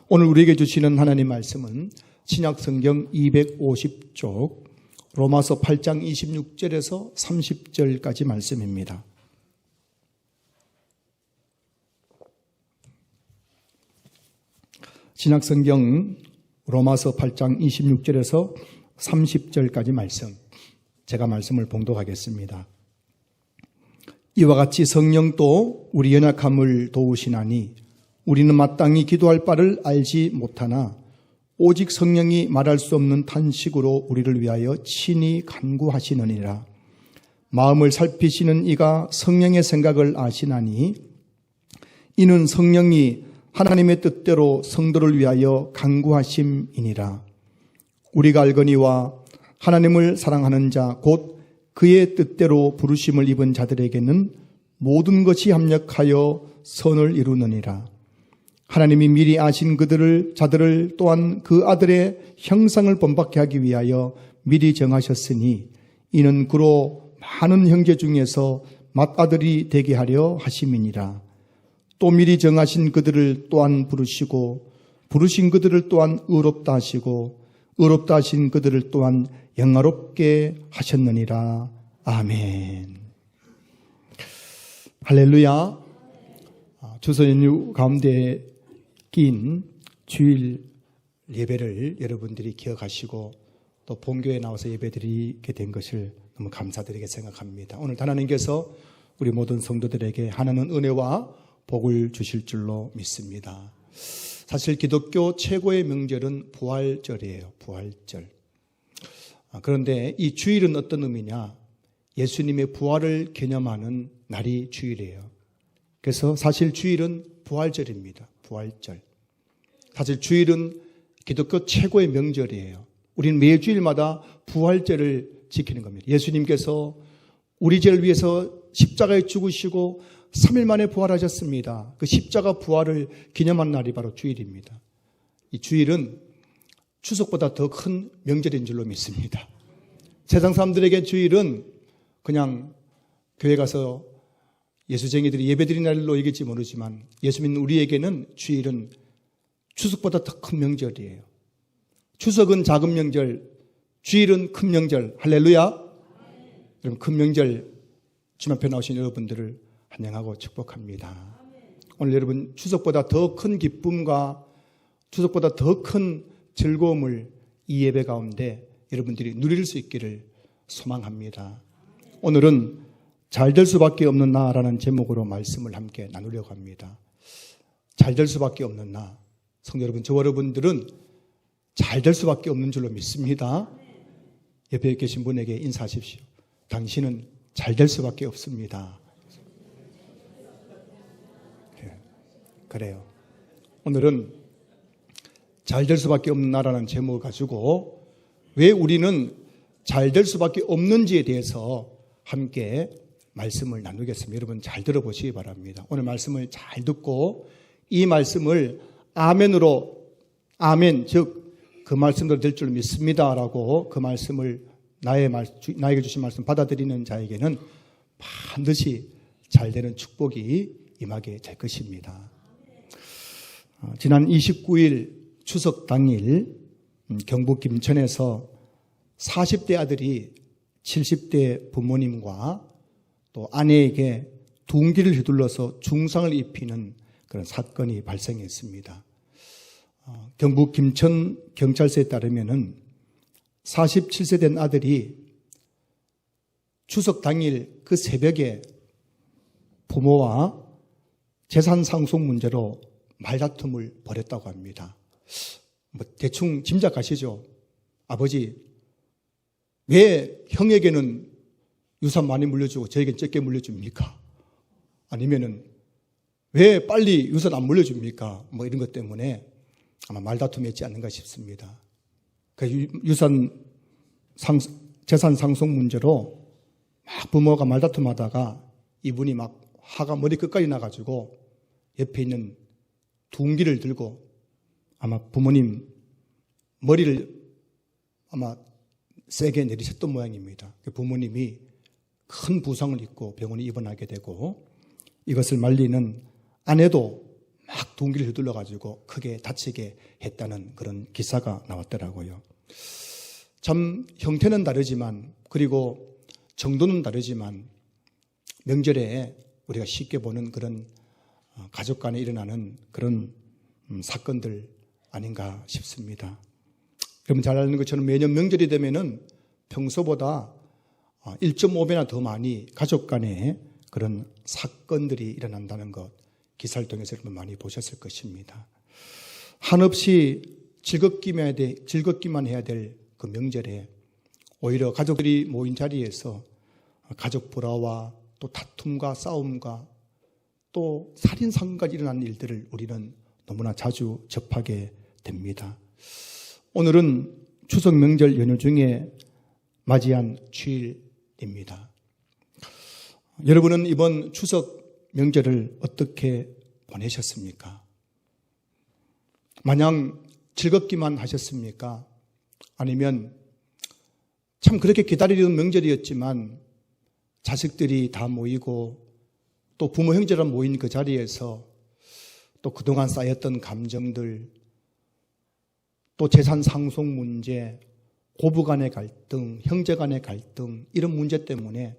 오늘 우리에게 주시는 하나님 말씀은 신약성경 250쪽 로마서 8장 26절에서 30절까지 말씀입니다. 신약성경 로마서 8장 26절에서 30절까지 말씀, 제가 말씀을 봉독하겠습니다. 이와 같이 성령도 우리 연약함을 도우시나니 우리는 마땅히 기도할 바를 알지 못하나 오직 성령이 말할 수 없는 탄식으로 우리를 위하여 친히 간구하시느니라. 마음을 살피시는 이가 성령의 생각을 아시나니 이는 성령이 하나님의 뜻대로 성도를 위하여 간구하심이니라. 우리가 알거니와 하나님을 사랑하는 자 곧 그의 뜻대로 부르심을 입은 자들에게는 모든 것이 합력하여 선을 이루느니라. 하나님이 미리 아신 자들을 또한 그 아들의 형상을 본받게 하기 위하여 미리 정하셨으니 이는 그로 많은 형제 중에서 맏아들이 되게 하려 하심이니라. 또 미리 정하신 그들을 또한 부르시고 부르신 그들을 또한 의롭다 하시고 의롭다 하신 그들을 또한 영화롭게 하셨느니라. 아멘. 할렐루야. 추석 연휴 가운데 낀 주일 예배를 여러분들이 기억하시고 또 본교에 나와서 예배드리게 된 것을 너무 감사드리게 생각합니다. 오늘 하나님께서 우리 모든 성도들에게 하나님 은혜와 복을 주실 줄로 믿습니다. 사실 기독교 최고의 명절은 부활절이에요. 부활절. 그런데 이 주일은 어떤 의미냐? 예수님의 부활을 기념하는 날이 주일이에요. 그래서 사실 주일은 부활절입니다. 부활절. 사실 주일은 기독교 최고의 명절이에요. 우리는 매주일마다 부활절을 지키는 겁니다. 예수님께서 우리 죄를 위해서 십자가에 죽으시고 3일 만에 부활하셨습니다. 그 십자가 부활을 기념한 날이 바로 주일입니다. 이 주일은 추석보다 더 큰 명절인 줄로 믿습니다. 세상 사람들에게 주일은 그냥 교회 가서 예수쟁이들이 예배드리는 날로 얘기할지 모르지만 예수 믿는 우리에게는 주일은 추석보다 더 큰 명절이에요. 추석은 작은 명절, 주일은 큰 명절. 할렐루야. 여러분 큰 명절 주님 앞에 나오신 여러분들을 환영하고 축복합니다. 오늘 여러분 추석보다 더 큰 기쁨과 추석보다 더 큰 즐거움을 이 예배 가운데 여러분들이 누릴 수 있기를 소망합니다. 오늘은 잘 될 수밖에 없는 나라는 제목으로 말씀을 함께 나누려고 합니다. 잘 될 수밖에 없는 나. 성도 여러분, 저와 여러분들은 잘 될 수밖에 없는 줄로 믿습니다. 옆에 계신 분에게 인사하십시오. 당신은 잘 될 수밖에 없습니다. 그래요. 오늘은 잘 될 수밖에 없는 나라는 제목을 가지고 왜 우리는 잘 될 수밖에 없는지에 대해서 함께 말씀을 나누겠습니다. 여러분 잘 들어보시기 바랍니다. 오늘 말씀을 잘 듣고 이 말씀을 아멘으로 아멘 즉 그 말씀대로 될 줄 믿습니다라고 그 말씀을 나에게 주신 말씀 받아들이는 자에게는 반드시 잘 되는 축복이 임하게 될 것입니다. 지난 29일 추석 당일 경북 김천에서 40대 아들이 70대 부모님과 또 아내에게 둥기를 휘둘러서 중상을 입히는 그런 사건이 발생했습니다. 경북 김천 경찰서에 따르면은 47세 된 아들이 추석 당일 그 새벽에 부모와 재산 상속 문제로 말다툼을 벌였다고 합니다. 대충 짐작하시죠? 아버지, 왜 형에게는 유산 많이 물려주고 저에게는 적게 물려줍니까? 아니면은 왜 빨리 유산 안 물려줍니까? 이런 것 때문에 아마 말다툼이었지 않는가 싶습니다. 그 재산 상속 문제로 막 부모가 말다툼하다가 이분이 막 화가 머리 끝까지 나가지고 옆에 있는 둥기를 들고 아마 부모님 머리를 아마 세게 내리셨던 모양입니다. 그 부모님이 큰 부상을 입고 병원에 입원하게 되고 이것을 말리는 아내도 막 둥기를 휘둘러 가지고 크게 다치게 했다는 그런 기사가 나왔더라고요. 참 형태는 다르지만 그리고 정도는 다르지만 명절에 우리가 쉽게 보는 그런 가족 간에 일어나는 그런 사건들 아닌가 싶습니다. 여러분 잘 아는 것처럼 매년 명절이 되면은 평소보다 1.5배나 더 많이 가족 간에 그런 사건들이 일어난다는 것 기사를 통해서 여러분 많이 보셨을 것입니다. 한없이 즐겁기만 해야 될 그 명절에 오히려 가족들이 모인 자리에서 가족 불화와 또 다툼과 싸움과 또 살인사건까지 일어나는 일들을 우리는 너무나 자주 접하게 됩니다. 오늘은 추석 명절 연휴 중에 맞이한 주일입니다. 여러분은 이번 추석 명절을 어떻게 보내셨습니까? 마냥 즐겁기만 하셨습니까? 아니면 참 그렇게 기다리던 명절이었지만 자식들이 다 모이고 또 부모 형제라 모인 그 자리에서 또 그동안 쌓였던 감정들, 또 재산 상속 문제, 고부 간의 갈등, 형제 간의 갈등 이런 문제 때문에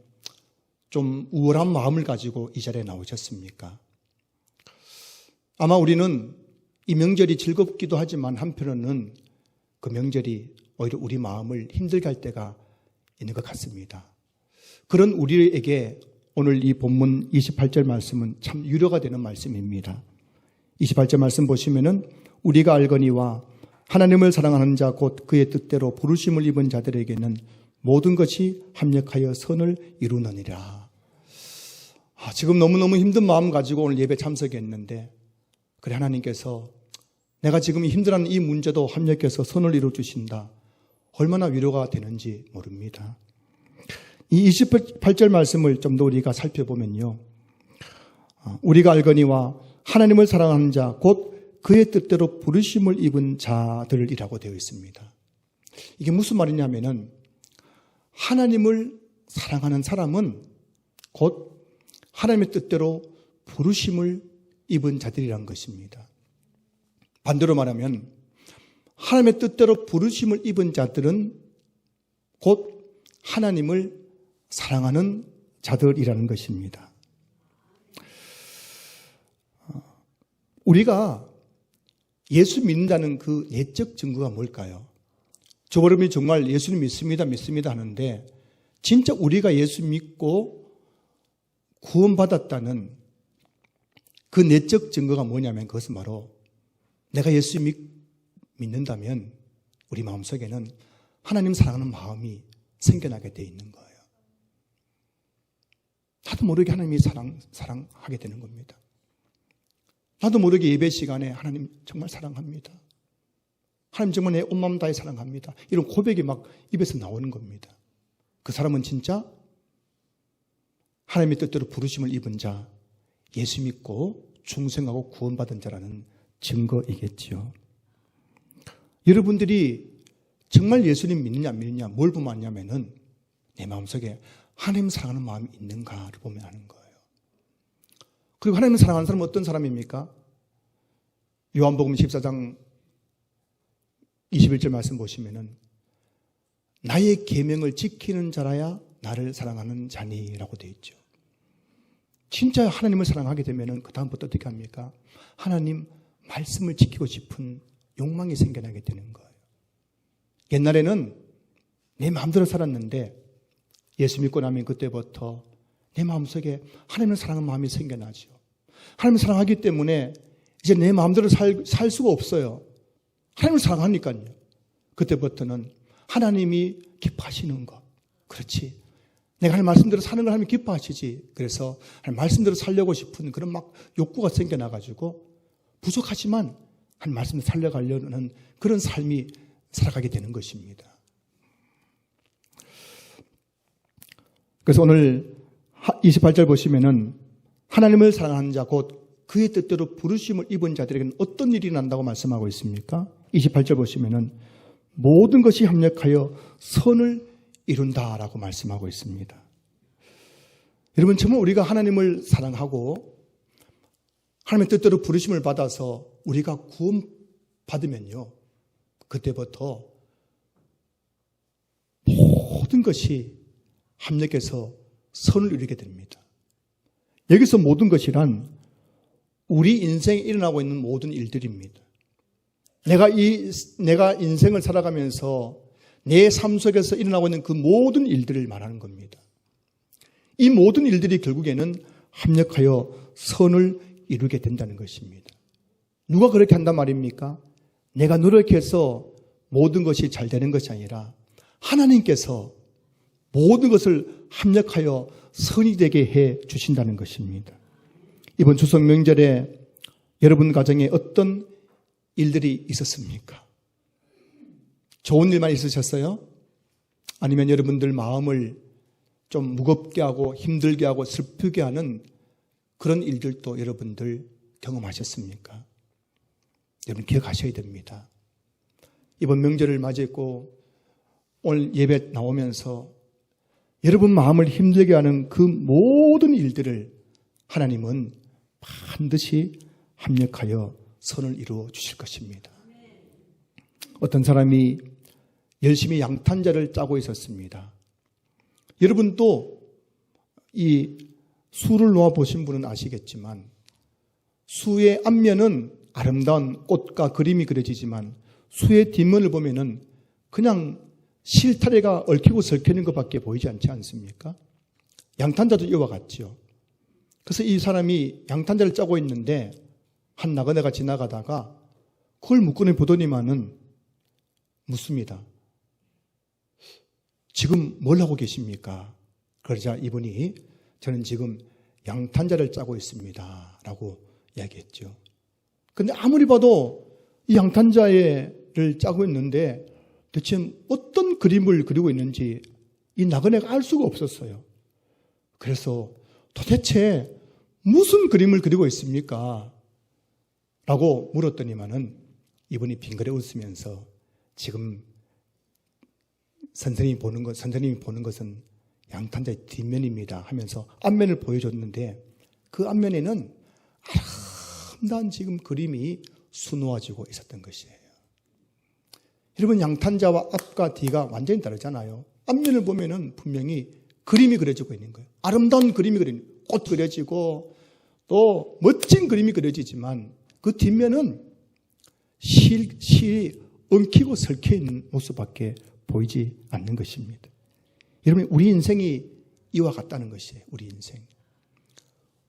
좀 우울한 마음을 가지고 이 자리에 나오셨습니까? 아마 우리는 이 명절이 즐겁기도 하지만 한편으로는 그 명절이 오히려 우리 마음을 힘들게 할 때가 있는 것 같습니다. 그런 우리에게 오늘 이 본문 28절 말씀은 참 유로가 되는 말씀입니다. 28절 말씀 보시면은 우리가 알거니와 하나님을 사랑하는 자 곧 그의 뜻대로 부르심을 입은 자들에게는 모든 것이 합력하여 선을 이루느니라. 지금 너무너무 힘든 마음 가지고 오늘 예배 참석했는데 그래 하나님께서 내가 지금 힘들어하는 이 문제도 합력해서 선을 이루어주신다. 얼마나 위로가 되는지 모릅니다. 이 28절 말씀을 좀 더 우리가 살펴보면요. 우리가 알거니와 하나님을 사랑하는 자 곧 그의 뜻대로 부르심을 입은 자들이라고 되어 있습니다. 이게 무슨 말이냐면은 하나님을 사랑하는 사람은 곧 하나님의 뜻대로 부르심을 입은 자들이란 것입니다. 반대로 말하면 하나님의 뜻대로 부르심을 입은 자들은 곧 하나님을 사랑하는 자들이라는 것입니다. 우리가 예수 믿는다는 그 내적 증거가 뭘까요? 저버름이 정말 예수님 믿습니다 하는데 진짜 우리가 예수 믿고 구원받았다는 그 내적 증거가 뭐냐면 그것은 바로 내가 예수 믿는다면 우리 마음속에는 하나님 사랑하는 마음이 생겨나게 돼 있는 거예요. 나도 모르게 하나님이 사랑하게 되는 겁니다. 나도 모르게 예배 시간에 하나님 정말 사랑합니다. 하나님 정말 내 온 마음 다해 사랑합니다. 이런 고백이 막 입에서 나오는 겁니다. 그 사람은 진짜 하나님의 뜻대로 부르심을 입은 자, 예수 믿고 중생하고 구원받은 자라는 증거이겠지요. 여러분들이 정말 예수님 믿느냐 안 믿느냐 뭘 보면 아냐면은 내 마음속에 하나님 사랑하는 마음이 있는가를 보면 아는 거예요. 그리고 하나님을 사랑하는 사람은 어떤 사람입니까? 요한복음 14장 21절 말씀 보시면은 나의 계명을 지키는 자라야 나를 사랑하는 자니라고 되어 있죠. 진짜 하나님을 사랑하게 되면은 그 다음부터 어떻게 합니까? 하나님 말씀을 지키고 싶은 욕망이 생겨나게 되는 거예요. 옛날에는 내 마음대로 살았는데 예수 믿고 나면 그때부터 내 마음속에 하나님을 사랑하는 마음이 생겨나죠. 하나님을 사랑하기 때문에 이제 내 마음대로 살 수가 없어요. 하나님을 사랑하니까요. 그때부터는 하나님이 기뻐하시는 것. 그렇지. 내가 하나님 말씀대로 사는 걸 하나님 기뻐하시지. 그래서 하나님 말씀대로 살려고 싶은 그런 막 욕구가 생겨나가지고 부족하지만 하나님 말씀대로 살려가려는 그런 삶이 살아가게 되는 것입니다. 그래서 오늘 28절 보시면은 하나님을 사랑하는 자 곧 그의 뜻대로 부르심을 입은 자들에게는 어떤 일이 난다고 말씀하고 있습니까? 28절 보시면은 모든 것이 합력하여 선을 이룬다라고 말씀하고 있습니다. 여러분 정말 우리가 하나님을 사랑하고 하나님의 뜻대로 부르심을 받아서 우리가 구원받으면요, 그때부터 모든 것이 합력해서 선을 이루게 됩니다. 여기서 모든 것이란 우리 인생에 일어나고 있는 모든 일들입니다. 내가 인생을 살아가면서 내 삶 속에서 일어나고 있는 그 모든 일들을 말하는 겁니다. 이 모든 일들이 결국에는 합력하여 선을 이루게 된다는 것입니다. 누가 그렇게 한단 말입니까? 내가 노력해서 모든 것이 잘 되는 것이 아니라 하나님께서 모든 것을 합력하여 선이 되게 해 주신다는 것입니다. 이번 추석 명절에 여러분 가정에 어떤 일들이 있었습니까? 좋은 일만 있으셨어요? 아니면 여러분들 마음을 좀 무겁게 하고 힘들게 하고 슬프게 하는 그런 일들도 여러분들 경험하셨습니까? 여러분 기억하셔야 됩니다. 이번 명절을 맞이했고 오늘 예배 나오면서 여러분 마음을 힘들게 하는 그 모든 일들을 하나님은 반드시 합력하여 선을 이루어 주실 것입니다. 어떤 사람이 열심히 양탄자를 짜고 있었습니다. 여러분도 이 수를 놓아 보신 분은 아시겠지만 수의 앞면은 아름다운 꽃과 그림이 그려지지만 수의 뒷면을 보면은 그냥 실타래가 얽히고 설키는 것밖에 보이지 않지 않습니까? 양탄자도 이와 같지요. 그래서 이 사람이 양탄자를 짜고 있는데 한 나그네가 지나가다가 그걸 묶어내 보더니만은 묻습니다. 지금 뭘 하고 계십니까? 그러자 이분이 저는 지금 양탄자를 짜고 있습니다 라고 이야기했죠. 근데 아무리 봐도 이 양탄자를 짜고 있는데 대체 어떤 그림을 그리고 있는지 이 나그네가 알 수가 없었어요. 그래서 도대체 무슨 그림을 그리고 있습니까? 라고 물었더니만은 이분이 빙그레 웃으면서 지금 선생님이 보는 것은 양탄자의 뒷면입니다 하면서 앞면을 보여줬는데 그 앞면에는 아름다운 지금 그림이 수놓아지고 있었던 것이에요. 여러분 양탄자와 앞과 뒤가 완전히 다르잖아요. 앞면을 보면은 분명히 그림이 그려지고 있는 거예요. 아름다운 그림이 꽃 그려지고 또 멋진 그림이 그려지지만 그 뒷면은 실이 엉키고 설켜 있는 모습밖에 보이지 않는 것입니다. 여러분 우리 인생이 이와 같다는 것이에요. 우리 인생.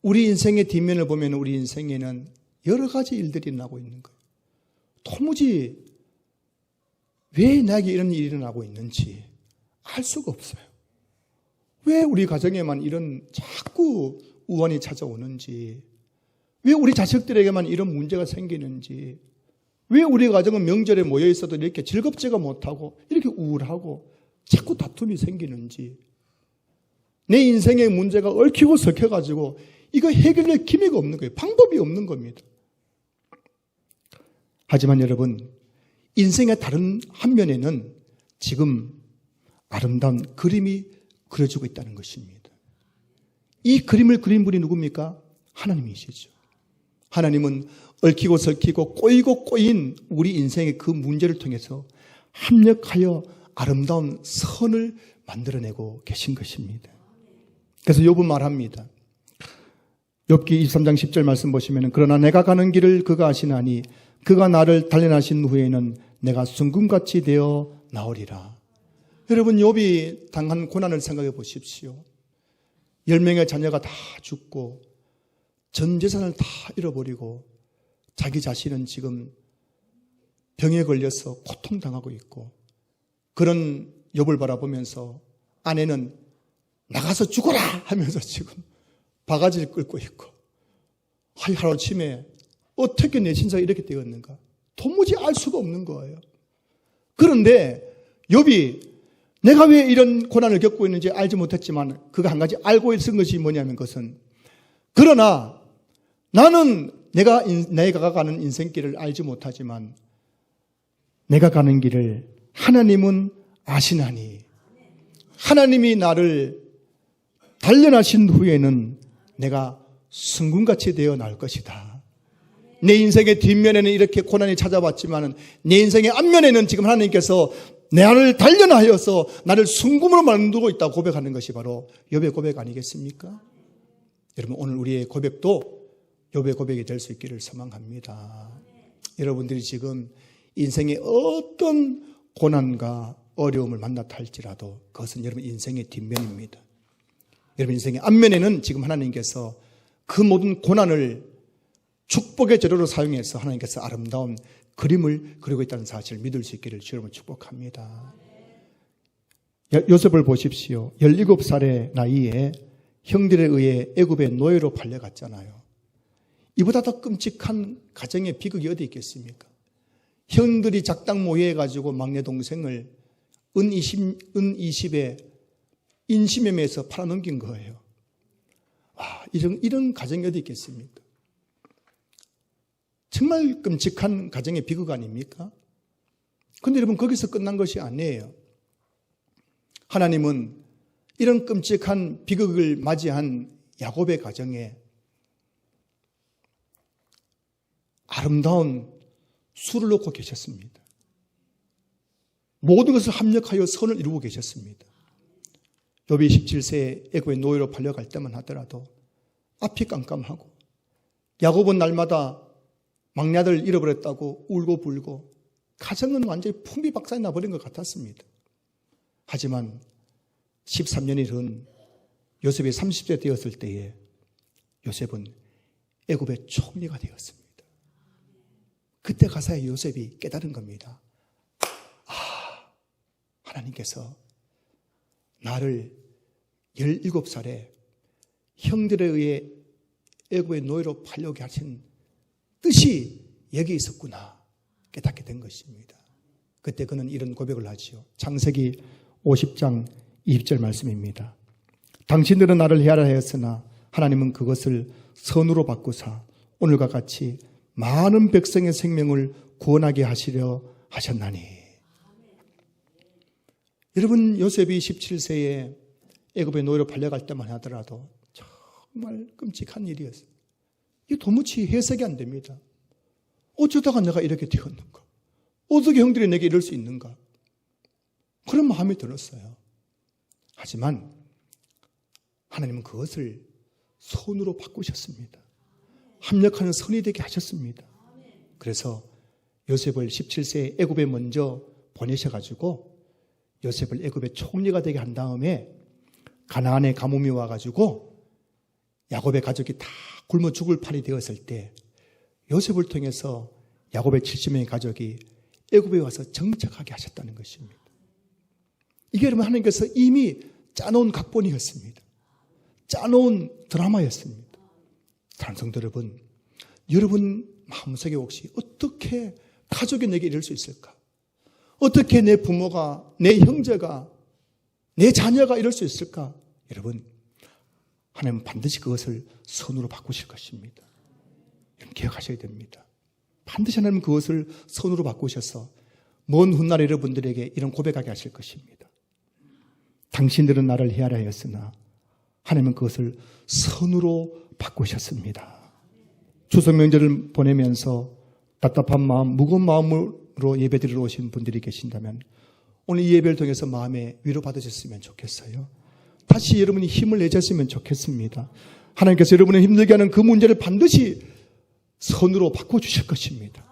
우리 인생의 뒷면을 보면 우리 인생에는 여러 가지 일들이 일어나고 있는 거예요. 도무지 왜 나에게 이런 일이 일어나고 있는지 알 수가 없어요. 왜 우리 가정에만 이런 자꾸 우환이 찾아오는지, 왜 우리 자식들에게만 이런 문제가 생기는지, 왜 우리 가정은 명절에 모여 있어도 이렇게 즐겁지가 못하고 이렇게 우울하고 자꾸 다툼이 생기는지, 내 인생의 문제가 얽히고 설켜가지고 이거 해결할 기미가 없는 거예요. 방법이 없는 겁니다. 하지만 여러분, 인생의 다른 한면에는 지금 아름다운 그림이 그려지고 있다는 것입니다. 이 그림을 그린 분이 누굽니까? 하나님이시죠. 하나님은 얽히고 설키고 꼬이고 꼬인 우리 인생의 그 문제를 통해서 합력하여 아름다운 선을 만들어내고 계신 것입니다. 그래서 욥은 말합니다. 욥기 23장 10절 말씀 보시면 그러나 내가 가는 길을 그가 아시나니 그가 나를 단련하신 후에는 내가 순금같이 되어 나오리라. 여러분 욥이 당한 고난을 생각해 보십시오. 10명의 자녀가 다 죽고 전 재산을 다 잃어버리고 자기 자신은 지금 병에 걸려서 고통당하고 있고 그런 욥을 바라보면서 아내는 나가서 죽어라 하면서 지금 바가지를 끌고 있고 하루아침에 어떻게 내 신사가 이렇게 되었는가 도무지 알 수가 없는 거예요. 그런데 욥이 내가 왜 이런 고난을 겪고 있는지 알지 못했지만 그가 한 가지 알고 있은 것이 뭐냐면 그것은 그러나 나는 내가 가는 인생길을 알지 못하지만 내가 가는 길을 하나님은 아시나니 하나님이 나를 단련하신 후에는 내가 순금같이 되어 나올 것이다 내 인생의 뒷면에는 이렇게 고난이 찾아왔지만 내 인생의 앞면에는 지금 하나님께서 나를 단련하여서 나를 순금으로 만들고 있다고 고백하는 것이 바로 욥의 고백 아니겠습니까? 여러분, 오늘 우리의 고백도 욥의 고백이 될 수 있기를 소망합니다. 여러분들이 지금 인생의 어떤 고난과 어려움을 만났다 할지라도 그것은 여러분 인생의 뒷면입니다. 여러분 인생의 앞면에는 지금 하나님께서 그 모든 고난을 축복의 재료로 사용해서 하나님께서 아름다운 그림을 그리고 있다는 사실을 믿을 수 있기를 주 여러분 축복합니다. 요셉을 보십시오. 17살의 나이에 형들에 의해 애굽의 노예로 팔려갔잖아요. 이보다 더 끔찍한 가정의 비극이 어디 있겠습니까? 형들이 작당 모의해가지고 막내 동생을 은 20에 인신매매해서 팔아넘긴 거예요. 이런 가정이 어디 있겠습니까? 정말 끔찍한 가정의 비극 아닙니까? 그런데 여러분, 거기서 끝난 것이 아니에요. 하나님은 이런 끔찍한 비극을 맞이한 야곱의 가정에 아름다운 수를 놓고 계셨습니다. 모든 것을 합력하여 선을 이루고 계셨습니다. 욥이 17세에 애굽의 노예로 팔려갈 때만 하더라도 앞이 깜깜하고 야곱은 날마다 막내 아들 잃어버렸다고 울고 불고 가정은 완전히 풍비박산이 나버린 것 같았습니다. 하지만 13년이 된 요셉이 30세 되었을 때에 요셉은 애굽의 총리가 되었습니다. 그때 가서야 요셉이 깨달은 겁니다. 하나님께서 나를 17살에 형들에 의해 애굽의 노예로 팔려게 하신 뜻이 여기 있었구나 깨닫게 된 것입니다. 그때 그는 이런 고백을 하지요. 창세기 50장 20절 말씀입니다. 당신들은 나를 해하라 하였으나 하나님은 그것을 선으로 바꾸사 오늘과 같이 많은 백성의 생명을 구원하게 하시려 하셨나니. 여러분, 요셉이 17세에 애굽의 노예로 팔려갈 때만 하더라도 정말 끔찍한 일이었어요. 이게 도무지 해석이 안 됩니다. 어쩌다가 내가 이렇게 되었는가? 어떻게 형들이 내게 이럴 수 있는가? 그런 마음이 들었어요. 하지만 하나님은 그것을 선으로 바꾸셨습니다. 합력하는 선이 되게 하셨습니다. 그래서 요셉을 17세에 애굽에 먼저 보내셔가지고 요셉을 애굽의 총리가 되게 한 다음에 가나안의 가뭄이 와가지고 야곱의 가족이 다 굶어 죽을 판이 되었을 때 요셉을 통해서 야곱의 70명의 가족이 애굽에 와서 정착하게 하셨다는 것입니다. 이게 여러분 하나님께서 이미 짜놓은 각본이었습니다. 짜놓은 드라마였습니다. 사랑하는 성도 여러분, 여러분 마음속에 혹시 어떻게 가족이 내게 이럴 수 있을까? 어떻게 내 부모가, 내 형제가, 내 자녀가 이럴 수 있을까? 여러분, 하나님은 반드시 그것을 선으로 바꾸실 것입니다. 여러분 기억하셔야 됩니다. 반드시 하나님은 그것을 선으로 바꾸셔서 먼 훗날 여러분들에게 이런 고백하게 하실 것입니다. 당신들은 나를 해하라 하였으나 하나님은 그것을 선으로 바꾸셨습니다. 추석 명절을 보내면서 답답한 마음, 무거운 마음으로 예배드리러 오신 분들이 계신다면 오늘 이 예배를 통해서 마음에 위로 받으셨으면 좋겠어요. 다시 여러분이 힘을 내셨으면 좋겠습니다. 하나님께서 여러분을 힘들게 하는 그 문제를 반드시 선으로 바꿔주실 것입니다.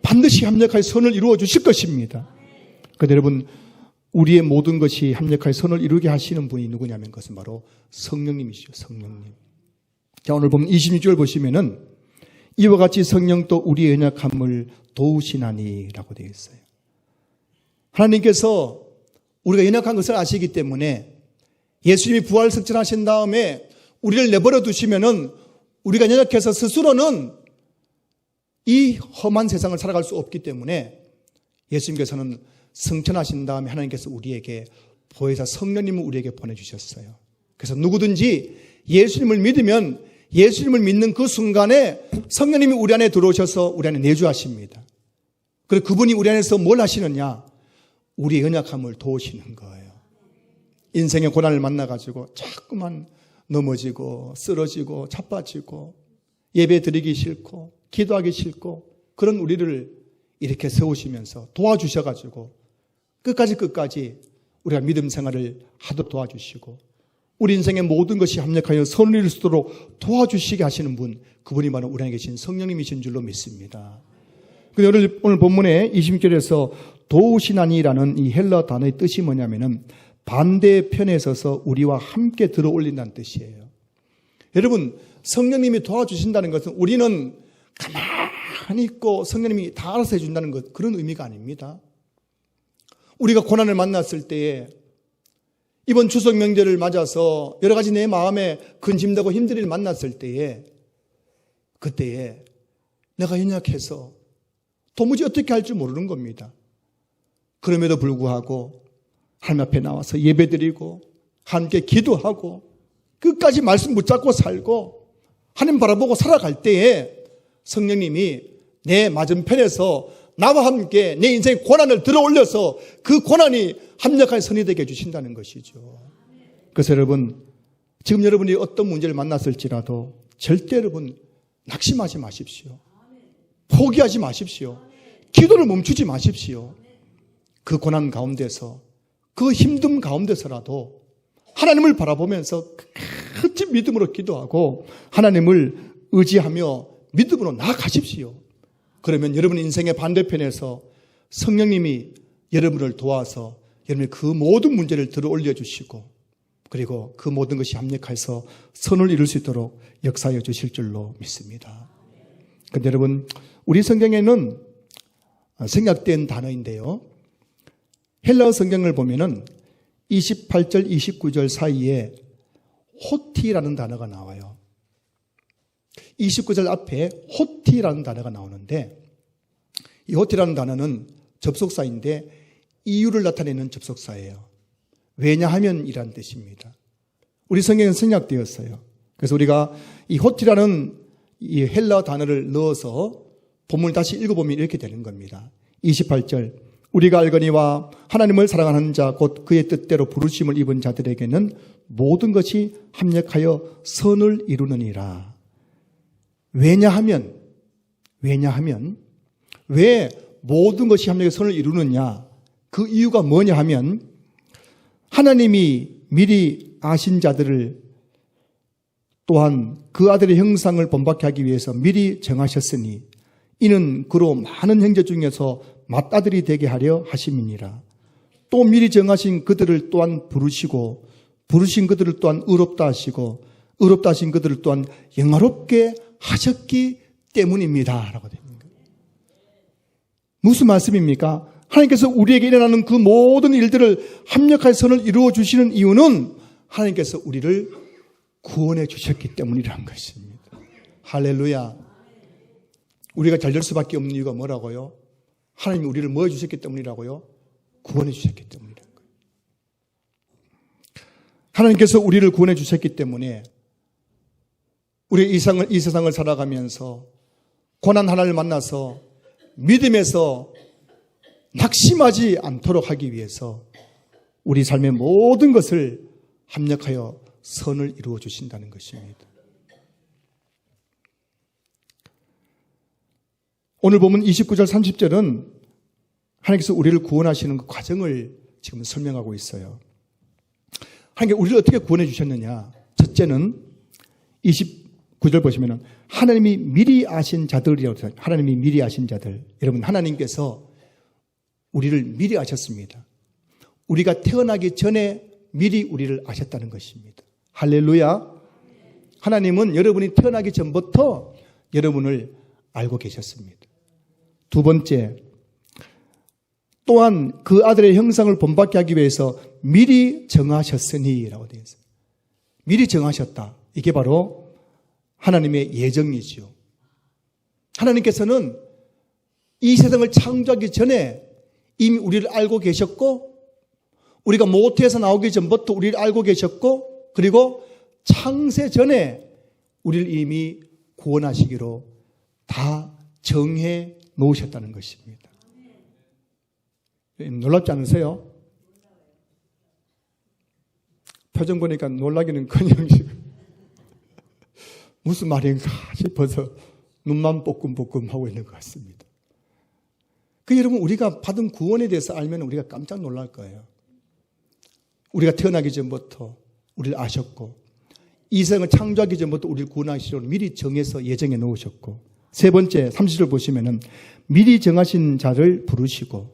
반드시 합력하여 선을 이루어 주실 것입니다. 그런데 여러분, 우리의 모든 것이 합력하여 선을 이루게 하시는 분이 누구냐면 그것은 바로 성령님이시죠. 성령님. 자, 오늘 보면 26절 보시면은 이와 같이 성령도 우리의 연약함을 도우시나니 라고 되어 있어요. 하나님께서 우리가 연약한 것을 아시기 때문에 예수님이 부활 승천하신 다음에 우리를 내버려 두시면은 우리가 연약해서 스스로는 이 험한 세상을 살아갈 수 없기 때문에 예수님께서는 승천하신 다음에 하나님께서 우리에게 보혜사 성령님을 우리에게 보내주셨어요. 그래서 누구든지 예수님을 믿으면 예수님을 믿는 그 순간에 성령님이 우리 안에 들어오셔서 우리 안에 내주하십니다. 그리고 그분이 우리 안에서 뭘 하시느냐? 우리의 연약함을 도우시는 거예요. 인생의 고난을 만나가지고 자꾸만 넘어지고 쓰러지고 자빠지고 예배 드리기 싫고 기도하기 싫고 그런 우리를 이렇게 세우시면서 도와주셔가지고 끝까지 우리가 믿음 생활을 하도록 도와주시고 우리 인생의 모든 것이 합력하여 선을 이룰 수 있도록 도와주시게 하시는 분, 그분이 바로 우리 안에 계신 성령님이신 줄로 믿습니다. 오늘 본문의 26절에서 도우시나니라는 이 헬라 단어의 뜻이 뭐냐면은 반대편에 서서 우리와 함께 들어 올린다는 뜻이에요. 여러분, 성령님이 도와주신다는 것은 우리는 가만히 있고 성령님이 다 알아서 해준다는 것, 그런 의미가 아닙니다. 우리가 고난을 만났을 때에 이번 추석 명절을 맞아서 여러 가지 내 마음에 근심되고 힘든 일을 만났을 때에 그때에 내가 연약해서 도무지 어떻게 할 줄 모르는 겁니다. 그럼에도 불구하고 하나님 앞에 나와서 예배드리고 함께 기도하고 끝까지 말씀 붙잡고 살고 하나님 바라보고 살아갈 때에 성령님이 내 맞은편에서 나와 함께 내 인생의 고난을 들어 올려서 그 고난이 합력한 선이 되게 해주신다는 것이죠. 그래서 여러분, 지금 여러분이 어떤 문제를 만났을지라도 절대 여러분 낙심하지 마십시오. 포기하지 마십시오. 기도를 멈추지 마십시오. 그 고난 가운데서, 그 힘듦 가운데서라도 하나님을 바라보면서 끝까지 믿음으로 기도하고 하나님을 의지하며 믿음으로 나아가십시오. 그러면 여러분 인생의 반대편에서 성령님이 여러분을 도와서 여러분의 그 모든 문제를 들어 올려주시고 그리고 그 모든 것이 합력해서 선을 이룰 수 있도록 역사해 주실 줄로 믿습니다. 그런데 여러분, 우리 성경에는 생략된 단어인데요. 헬라어 성경을 보면은 28절, 29절 사이에 호티라는 단어가 나와요. 29절 앞에 호티라는 단어가 나오는데 이 호티라는 단어는 접속사인데 이유를 나타내는 접속사예요. 왜냐하면 이란 뜻입니다. 우리 성경은 생략되었어요. 그래서 우리가 이 호티라는 이 헬라어 단어를 넣어서 본문을 다시 읽어보면 이렇게 되는 겁니다. 28절, 우리가 알거니와 하나님을 사랑하는 자 곧 그의 뜻대로 부르심을 입은 자들에게는 모든 것이 합력하여 선을 이루느니라. 왜냐하면 왜 모든 것이 합력해서 선을 이루느냐, 그 이유가 뭐냐 하면 하나님이 미리 아신 자들을 또한 그 아들의 형상을 본받게 하기 위해서 미리 정하셨으니 이는 그로 많은 형제 중에서 맏아들이 되게 하려 하심이니라. 또 미리 정하신 그들을 또한 부르시고 부르신 그들을 또한 의롭다 하시고 의롭다 하신 그들을 또한 영화롭게 하셨기 때문입니다. 라고 됩니다. 무슨 말씀입니까? 하나님께서 우리에게 일어나는 그 모든 일들을 합력할 선을 이루어 주시는 이유는 하나님께서 우리를 구원해 주셨기 때문이라는 것입니다. 할렐루야. 우리가 잘 될 수밖에 없는 이유가 뭐라고요? 하나님이 우리를 뭐 해주셨기 때문이라고요? 구원해 주셨기 때문이라는 거예요. 하나님께서 우리를 구원해 주셨기 때문에 우리 이 세상을 살아가면서 고난 하나를 만나서 믿음에서 낙심하지 않도록 하기 위해서 우리 삶의 모든 것을 합력하여 선을 이루어 주신다는 것입니다. 오늘 보면 29절 30절은 하나님께서 우리를 구원하시는 그 과정을 지금 설명하고 있어요. 하나님께서 우리를 어떻게 구원해 주셨느냐. 첫째는 29절 보시면 하나님이 미리 아신 자들이라고 해요. 하나님이 미리 아신 자들. 여러분, 하나님께서 우리를 미리 아셨습니다. 우리가 태어나기 전에 미리 우리를 아셨다는 것입니다. 할렐루야. 하나님은 여러분이 태어나기 전부터 여러분을 알고 계셨습니다. 두 번째, 또한 그 아들의 형상을 본받게 하기 위해서 미리 정하셨으니 라고 되어 있어요. 미리 정하셨다. 이게 바로 하나님의 예정이지요. 하나님께서는 이 세상을 창조하기 전에 이미 우리를 알고 계셨고 우리가 모태에서 나오기 전부터 우리를 알고 계셨고 그리고 창세 전에 우리를 이미 구원하시기로 다 정해 놓으셨다는 것입니다. 놀랍지 않으세요? 표정 보니까 놀라기는커녕 지금 무슨 말인가 싶어서 눈만 뽀끔뽀끔 하고 있는 것 같습니다. 여러분, 우리가 받은 구원에 대해서 알면 우리가 깜짝 놀랄 거예요. 우리가 태어나기 전부터 우리를 아셨고, 이 세상을 창조하기 전부터 우리를 구원하시려고 미리 정해서 예정해 놓으셨고, 세 번째 30절 보시면은 미리 정하신 자를 부르시고,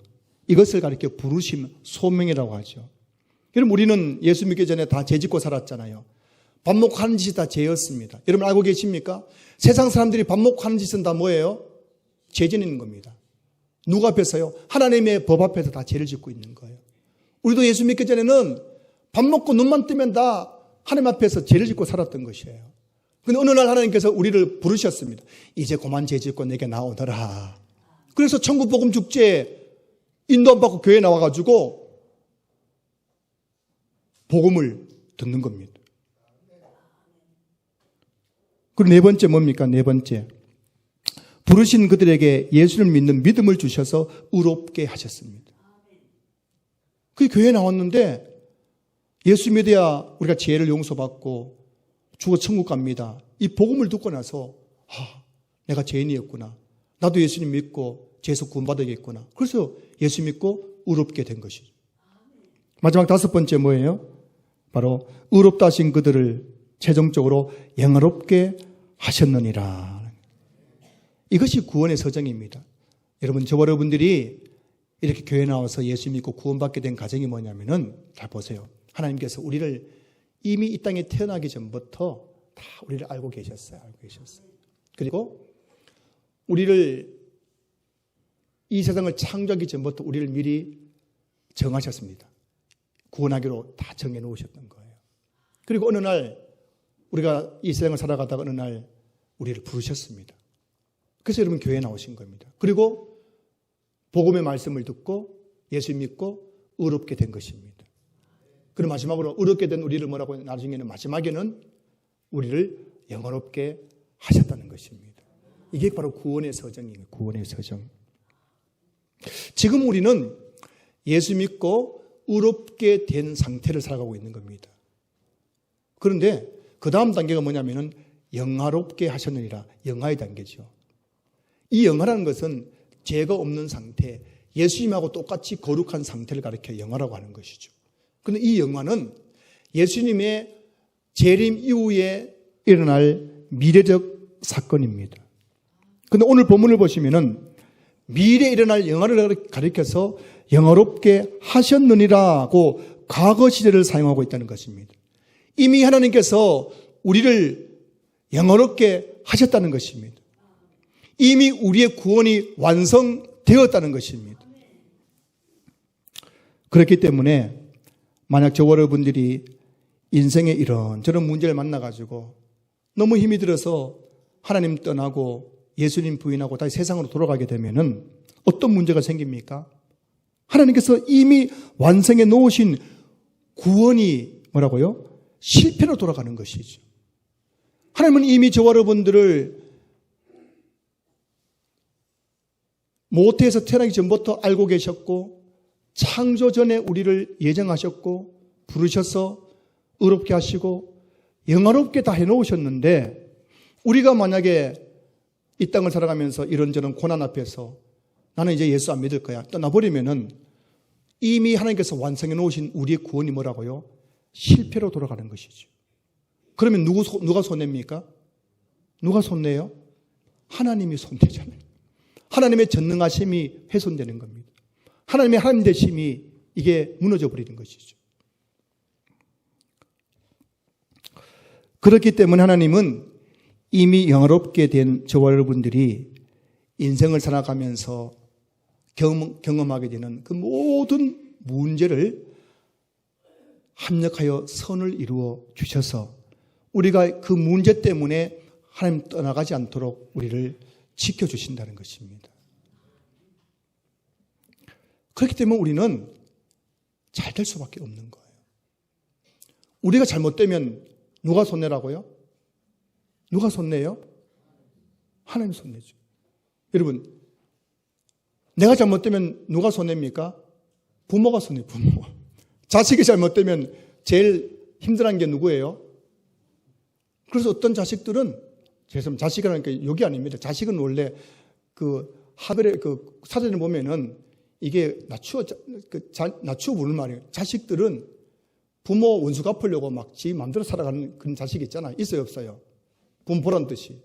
이것을 가리켜 부르심, 소명이라고 하죠. 여러분, 우리는 예수 믿기 전에 다 죄 짓고 살았잖아요. 밥 먹고 하는 짓이 다 죄였습니다. 여러분 알고 계십니까? 세상 사람들이 밥 먹고 하는 짓은 다 뭐예요? 죄 지는 겁니다. 누구 앞에서요? 하나님의 법 앞에서 다 죄를 짓고 있는 거예요. 우리도 예수 믿기 전에는 밥 먹고 눈만 뜨면 다 하나님 앞에서 죄를 짓고 살았던 것이에요. 그런데 어느 날 하나님께서 우리를 부르셨습니다. 이제 그만 죄 짓고 내게 나오너라. 그래서 천국 복음 축제에 인도 안 받고 교회에 나와가지고 복음을 듣는 겁니다. 그리고 네 번째 뭡니까? 네 번째. 부르신 그들에게 예수를 믿는 믿음을 주셔서 의롭게 하셨습니다. 그 교회에 나왔는데 예수 믿어야 우리가 죄를 용서받고 죽어 천국 갑니다. 이 복음을 듣고 나서 내가 죄인이었구나. 나도 예수님 믿고 죄에서 구원받아야겠구나. 그래서 예수 믿고 의롭게 된 것이죠. 마지막 다섯 번째 뭐예요? 바로 의롭다 하신 그들을 최종적으로 영화롭게 하셨느니라. 이것이 구원의 서정입니다. 여러분, 저와 여러분들이 이렇게 교회 나와서 예수 믿고 구원받게 된 가정이 뭐냐면은, 잘 보세요. 하나님께서 우리를 이미 이 땅에 태어나기 전부터 다 우리를 알고 계셨어요. 그리고 우리를 이 세상을 창조하기 전부터 우리를 미리 정하셨습니다. 구원하기로 다 정해놓으셨던 거예요. 그리고 어느 날 우리가 이 세상을 살아가다가 어느 날 우리를 부르셨습니다. 그래서 여러분 교회에 나오신 겁니다. 그리고 복음의 말씀을 듣고 예수 믿고 의롭게 된 것입니다. 그리고 마지막으로 의롭게 된 우리를 뭐라고 나중에는 마지막에는 우리를 영원롭게 하셨다는 것입니다. 이게 바로 구원의 서정이에요. 구원의 서정. 지금 우리는 예수 믿고 의롭게 된 상태를 살아가고 있는 겁니다. 그런데 그 다음 단계가 뭐냐면은 영화롭게 하셨느니라. 영화의 단계죠. 이 영화라는 것은 죄가 없는 상태, 예수님하고 똑같이 거룩한 상태를 가리켜 영화라고 하는 것이죠. 그런데 이 영화는 예수님의 재림 이후에 일어날 미래적 사건입니다. 그런데 오늘 본문을 보시면은 미래에 일어날 영화를 가리켜서 영화롭게 하셨느니라고 과거 시제를 사용하고 있다는 것입니다. 이미 하나님께서 우리를 영화롭게 하셨다는 것입니다. 이미 우리의 구원이 완성되었다는 것입니다. 그렇기 때문에 만약 저와 여러분들이 인생에 이런저런 문제를 만나가지고 너무 힘이 들어서 하나님 떠나고 예수님 부인하고 다시 세상으로 돌아가게 되면은 어떤 문제가 생깁니까? 하나님께서 이미 완성해 놓으신 구원이 뭐라고요? 실패로 돌아가는 것이죠. 하나님은 이미 저와 여러분들을 모태에서 태어나기 전부터 알고 계셨고 창조 전에 우리를 예정하셨고 부르셔서 의롭게 하시고 영화롭게 다 해놓으셨는데 우리가 만약에 이 땅을 살아가면서 이런저런 고난 앞에서 나는 이제 예수 안 믿을 거야 떠나버리면은 이미 하나님께서 완성해 놓으신 우리의 구원이 뭐라고요? 실패로 돌아가는 것이죠. 그러면 누가 손해입니까? 누가 손해요? 하나님이 손해잖아요. 하나님의 전능하심이 훼손되는 겁니다. 하나님의 하나님 되심이 이게 무너져 버리는 것이죠. 그렇기 때문에 하나님은 이미 영화롭게 된 저와 여러분들이 인생을 살아가면서 경험하게 되는 그 모든 문제를 합력하여 선을 이루어 주셔서 우리가 그 문제 때문에 하나님 떠나가지 않도록 우리를 지켜주신다는 것입니다. 그렇기 때문에 우리는 잘 될 수밖에 없는 거예요. 우리가 잘못되면 누가 손해라고요? 누가 손해요? 하나님 손해죠. 여러분, 내가 잘못되면 누가 손해입니까? 부모가 손해, 부모. 자식이 잘못되면 제일 힘들어하는 게 누구예요? 그래서 어떤 자식들은 죄송합니다. 자식이라니까 욕이 아닙니다. 자식은 원래 그 하벨의 그 사전을 보면은 이게 낮추어 부르는 말이에요. 자식들은 부모 원수 갚으려고 막 지 마음대로 살아가는 그런 자식이 있잖아요. 있어요, 없어요? 부모 보란 듯이.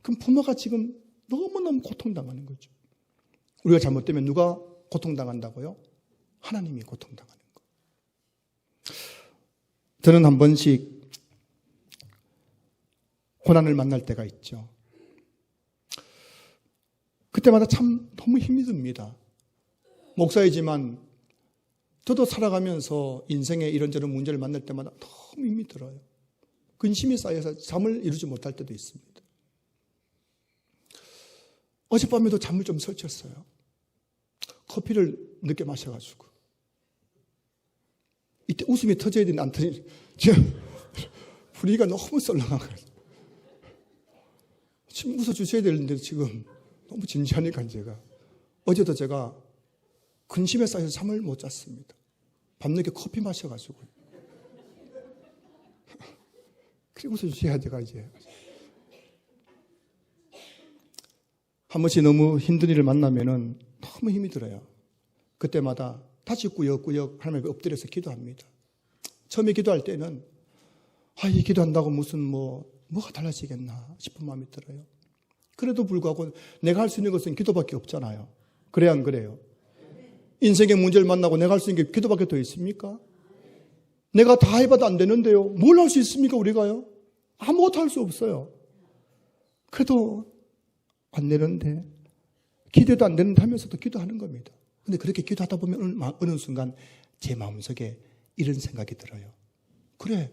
그럼 부모가 지금 너무너무 고통당하는 거죠. 우리가 잘못되면 누가 고통당한다고요? 하나님이 고통당하는 거. 저는 한 번씩 고난을 만날 때가 있죠. 그때마다 참 너무 힘이 듭니다. 목사이지만 저도 살아가면서 인생에 이런저런 문제를 만날 때마다 너무 힘이 들어요. 근심이 쌓여서 잠을 이루지 못할 때도 있습니다. 어젯밤에도 잠을 좀 설쳤어요. 커피를 늦게 마셔가지고. 이때 웃음이 터져야 되는데 안 터지니 지금 분위기가 너무 썰렁하거든요. 지금 웃어주셔야 되는데 지금 너무 진지하니까 제가. 어제도 제가 근심에 쌓여서 잠을 못 잤습니다. 밤늦게 커피 마셔가지고. 그리고 웃어주셔야 제가 이제. 한 번씩 너무 힘든 일을 만나면은 너무 힘이 들어요. 그때마다 다시 꾸역꾸역 하나님께 엎드려서 기도합니다. 처음에 기도할 때는 이 기도한다고 무슨 뭐가 달라지겠나 싶은 마음이 들어요. 그래도 불구하고 내가 할 수 있는 것은 기도밖에 없잖아요. 그래야 안 그래요? 인생의 문제를 만나고 내가 할 수 있는 게 기도밖에 더 있습니까? 내가 다 해봐도 안 되는데요. 뭘 할 수 있습니까, 우리가요? 아무것도 할 수 없어요. 그래도 안 되는데, 기도도 안 되는데 하면서도 기도하는 겁니다. 근데 그렇게 기도하다 보면 어느 순간 제 마음속에 이런 생각이 들어요. 그래,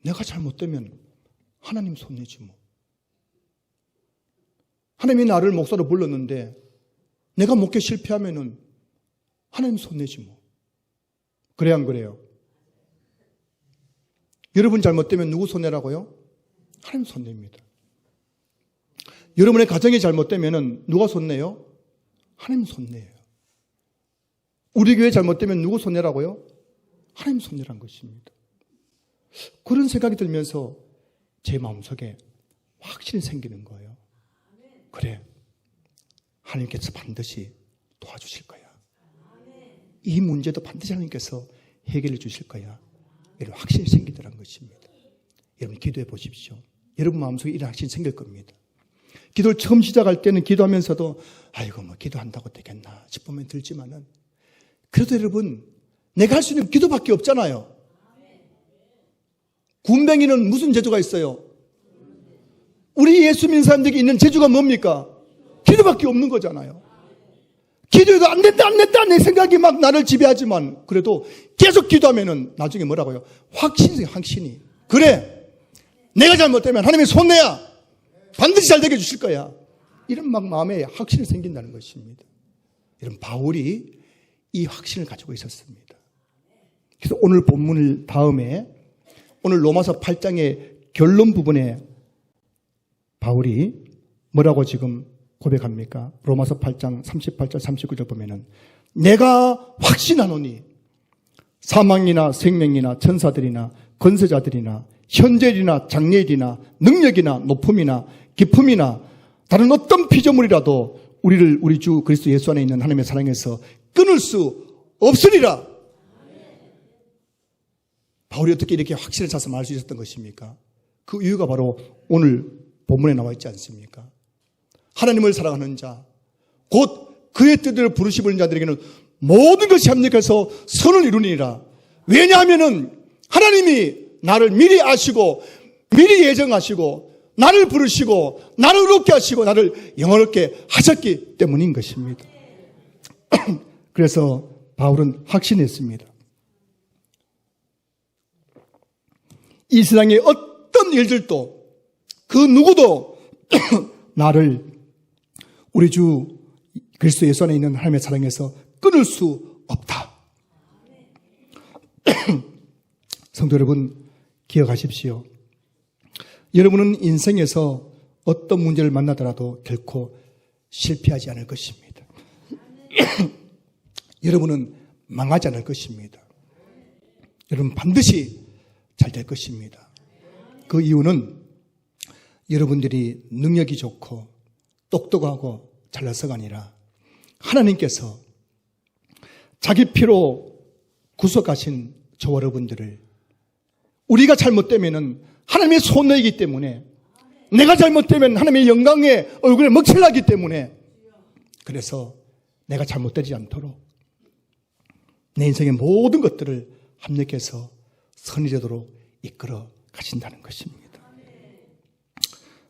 내가 잘못되면 하나님 손 내지 뭐. 하나님이 나를 목사로 불렀는데 내가 목회 실패하면은 하나님 손 내지 뭐. 그래 안 그래요? 여러분 잘못되면 누구 손 내라고요? 하나님 손 냅니다. 여러분의 가정이 잘못되면 누가 손 내요? 하나님 손 내요. 우리 교회 잘못되면 누구 손 내라고요? 하나님 손 내란 것입니다. 그런 생각이 들면서 제 마음속에 확신이 생기는 거예요. 그래, 하나님께서 반드시 도와주실 거야. 이 문제도 반드시 하나님께서 해결해 주실 거야. 이런 확신이 생기더란 것입니다. 여러분 기도해 보십시오. 여러분 마음속에 이런 확신이 생길 겁니다. 기도를 처음 시작할 때는 기도하면서도 아이고 뭐 기도한다고 되겠나 싶으면 들지만은 그래도 여러분 내가 할 수 있는 기도밖에 없잖아요. 군뱅이는 무슨 재주가 있어요? 우리 예수 믿는 사람들에게 있는 재주가 뭡니까? 기도밖에 없는 거잖아요. 기도해도 안 된다 내 생각이 막 나를 지배하지만 그래도 계속 기도하면은 나중에 뭐라고요? 확신이. 그래, 내가 잘못되면 하나님이 손 내야 반드시 잘 되게 해주실 거야. 이런 막 마음에 확신이 생긴다는 것입니다. 이런 바울이 이 확신을 가지고 있었습니다. 그래서 오늘 본문을 다음에 오늘 로마서 8장의 결론 부분에 바울이 뭐라고 지금 고백합니까? 로마서 8장 38절 39절 보면은 내가 확신하노니 사망이나 생명이나 천사들이나 권세자들이나 현재일이나 장래일이나 능력이나 높음이나 깊음이나 다른 어떤 피조물이라도 우리를 우리 주 그리스도 예수 안에 있는 하나님의 사랑에서 끊을 수 없으리라. 바울이 어떻게 이렇게 확신을 찾아서 말할 수 있었던 것입니까? 그 이유가 바로 오늘 본문에 나와 있지 않습니까? 하나님을 사랑하는 자, 곧 그의 뜻을 부르심을 자들에게는 모든 것이 합력해서 선을 이루니라. 왜냐하면은 하나님이 나를 미리 아시고 미리 예정하시고 나를 부르시고 나를 의롭게 하시고 나를 영원롭게 하셨기 때문인 것입니다. 그래서 바울은 확신했습니다. 이 세상의 어떤 일들도 그 누구도 나를 우리 주 그리스도 예수 안에 있는 하나님의 사랑에서 끊을 수 없다. 성도 여러분 기억하십시오. 여러분은 인생에서 어떤 문제를 만나더라도 결코 실패하지 않을 것입니다. 여러분은 망하지 않을 것입니다. 여러분 반드시 잘 될 것입니다. 그 이유는 여러분들이 능력이 좋고 똑똑하고 잘나서가 아니라 하나님께서 자기 피로 구속하신 저와 여러분들을 우리가 잘못되면 하나님의 손해이기 때문에 내가 잘못되면 하나님의 영광의 얼굴에 먹칠나기 때문에 그래서 내가 잘못되지 않도록 내 인생의 모든 것들을 합력해서 선이 되도록 이끌어 가신다는 것입니다.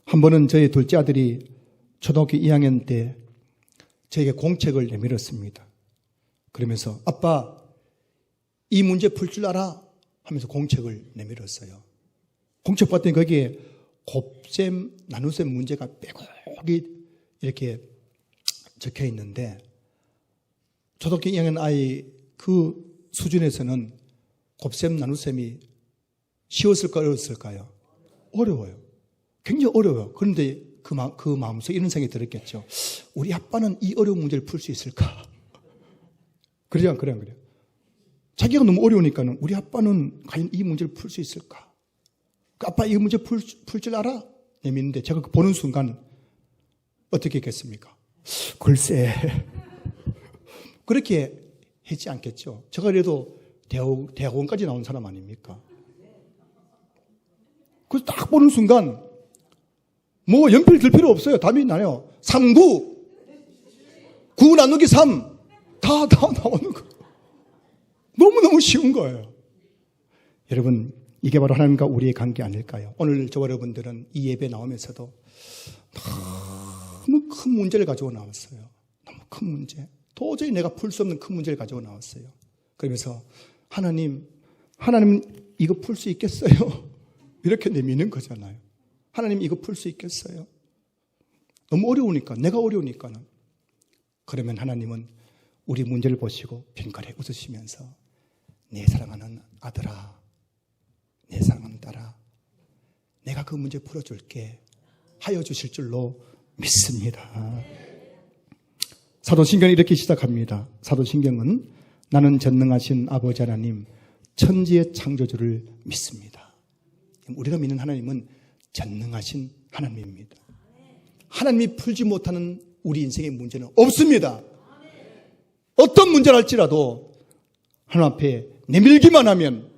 한 번은 저희 둘째 아들이 초등학교 2학년 때 저에게 공책을 내밀었습니다. 그러면서 아빠 이 문제 풀 줄 알아? 하면서 공책을 내밀었어요. 공책 봤더니 거기에 곱셈, 나눗셈 문제가 빼곡히 이렇게 적혀 있는데 초등학교 2학년 아이 그 수준에서는 곱셈, 나눗셈이 쉬웠을까요? 어려웠을까요? 어려워요. 굉장히 어려워요. 그런데 그 마음속에 이런 생각이 들었겠죠. 우리 아빠는 이 어려운 문제를 풀 수 있을까? 그러지 않아요? 그래요. 자기가 너무 어려우니까는 우리 아빠는 과연 이 문제를 풀 수 있을까? 그 아빠 이 문제 풀 줄 알아? 내미는데 제가 보는 순간 어떻게 했겠습니까? 글쎄. 그렇게 했지 않겠죠. 제가 그래도 대학원까지 나온 사람 아닙니까? 그래서 딱 보는 순간 뭐 연필 들 필요 없어요. 답이 나요. 3, 9. 9 나누기 3. 다 나오는 거. 너무너무 쉬운 거예요. 여러분, 이게 바로 하나님과 우리의 관계 아닐까요? 오늘 저와 여러분들은 이 예배 나오면서도 너무 큰 문제를 가지고 나왔어요. 너무 큰 문제. 도저히 내가 풀 수 없는 큰 문제를 가지고 나왔어요. 그러면서 하나님 이거 풀 수 있겠어요? 이렇게 내미는 거잖아요. 하나님 이거 풀 수 있겠어요? 너무 어려우니까, 내가 어려우니까는. 그러면 하나님은 우리 문제를 보시고 빈가에 웃으시면서 내 사랑하는 아들아, 내 사랑하는 딸아, 내가 그 문제 풀어줄게 하여 주실 줄로 믿습니다. 사도신경은 이렇게 시작합니다. 사도신경은 나는 전능하신 아버지 하나님 천지의 창조주를 믿습니다. 우리가 믿는 하나님은 전능하신 하나님입니다. 하나님이 풀지 못하는 우리 인생의 문제는 없습니다. 어떤 문제를 할지라도 하나님 앞에 내밀기만 하면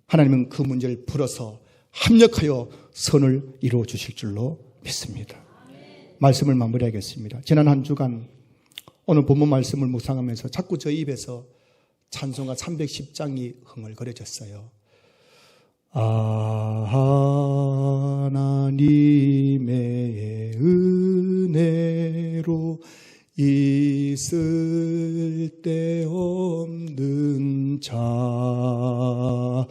하나님은 그 문제를 풀어서 합력하여 선을 이루어 주실 줄로 믿습니다. 말씀을 마무리하겠습니다. 지난 한 주간 오늘 본문 말씀을 묵상하면서 자꾸 저희 입에서 찬송가 310장이 흥얼거려졌어요. 하나님의 은혜로 있을 데 없는 자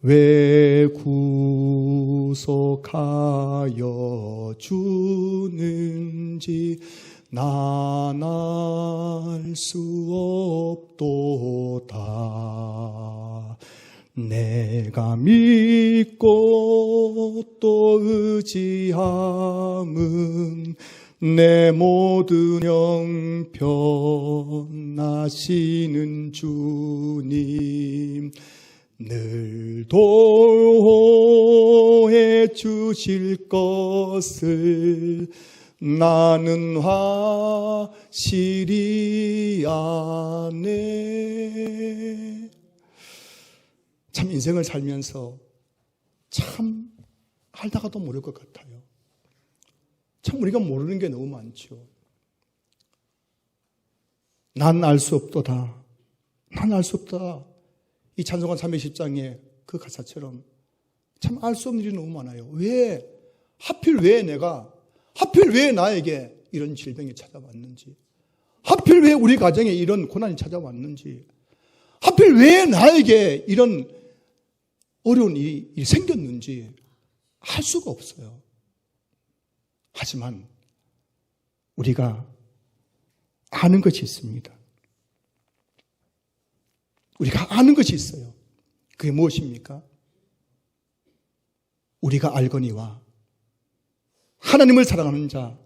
왜 구속하여 주는지 난 알 수 없도다. 내가 믿고 또 의지함은 내 모든 형편 아시는 주님 늘 도해 주실 것을 나는 확실히 아네. 참 인생을 살면서 참 알다가도 모를 것 같아요. 참 우리가 모르는 게 너무 많죠. 난 알 수 없도다. 난 알 수 없다. 이 찬송가 310장의 그 가사처럼 참 알 수 없는 일이 너무 많아요. 왜? 하필 왜 나에게 이런 질병이 찾아왔는지, 하필 왜 우리 가정에 이런 고난이 찾아왔는지, 하필 왜 나에게 이런 어려운 일이 생겼는지 알 수가 없어요. 하지만 우리가 아는 것이 있습니다. 우리가 아는 것이 있어요. 그게 무엇입니까? 우리가 알거니와 하나님을 사랑하는 자,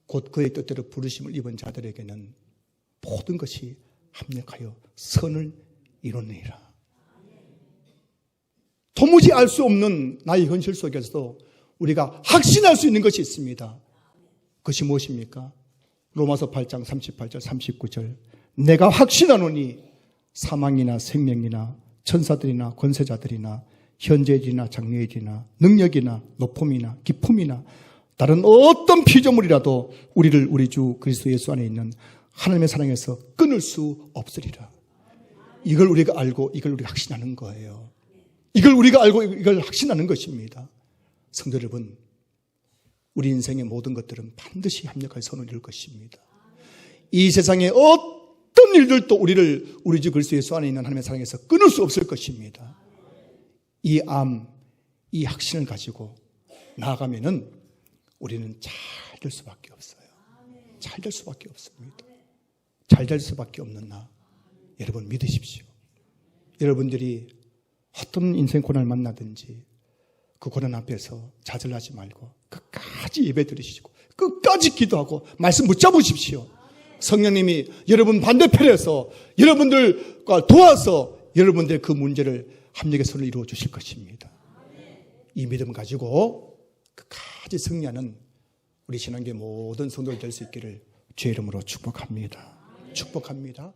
곧 그의 뜻대로 부르심을 입은 자들에게는 모든 것이 합력하여 선을 이루느니라. 도무지 알 수 없는 나의 현실 속에서도 우리가 확신할 수 있는 것이 있습니다. 그것이 무엇입니까? 로마서 8장 38절 39절 내가 확신하노니 사망이나 생명이나 천사들이나 권세자들이나 현재일이나 장래일이나 능력이나 높음이나 기품이나 다른 어떤 피조물이라도 우리를 우리 주 그리스도 예수 안에 있는 하나님의 사랑에서 끊을 수 없으리라. 이걸 우리가 알고 이걸 우리가 확신하는 거예요. 이걸 우리가 알고 이걸 확신하는 것입니다. 성도 여러분, 우리 인생의 모든 것들은 반드시 합력하여 선을 이룰 것입니다. 이 세상의 어떤 일들도 우리를 우리 주 그리스도 예수 안에 있는 하나님의 사랑에서 끊을 수 없을 것입니다. 이 확신을 가지고 나아가면은 우리는 잘 될 수밖에 없어요. 잘 될 수밖에 없습니다. 잘 될 수밖에 없는 나 여러분 믿으십시오. 여러분들이 어떤 인생 고난을 만나든지 그 고난 앞에서 좌절하지 말고 끝까지 예배 드리시고 끝까지 기도하고 말씀 붙잡으십시오. 성령님이 여러분 반대편에서 여러분들과 도와서 여러분들의 그 문제를 합력의 손을 이루어 주실 것입니다. 이 믿음 가지고 끝까지 승리하는 우리 신앙계 모든 성도들 될 수 있기를 주의 이름으로 축복합니다. 축복합니다.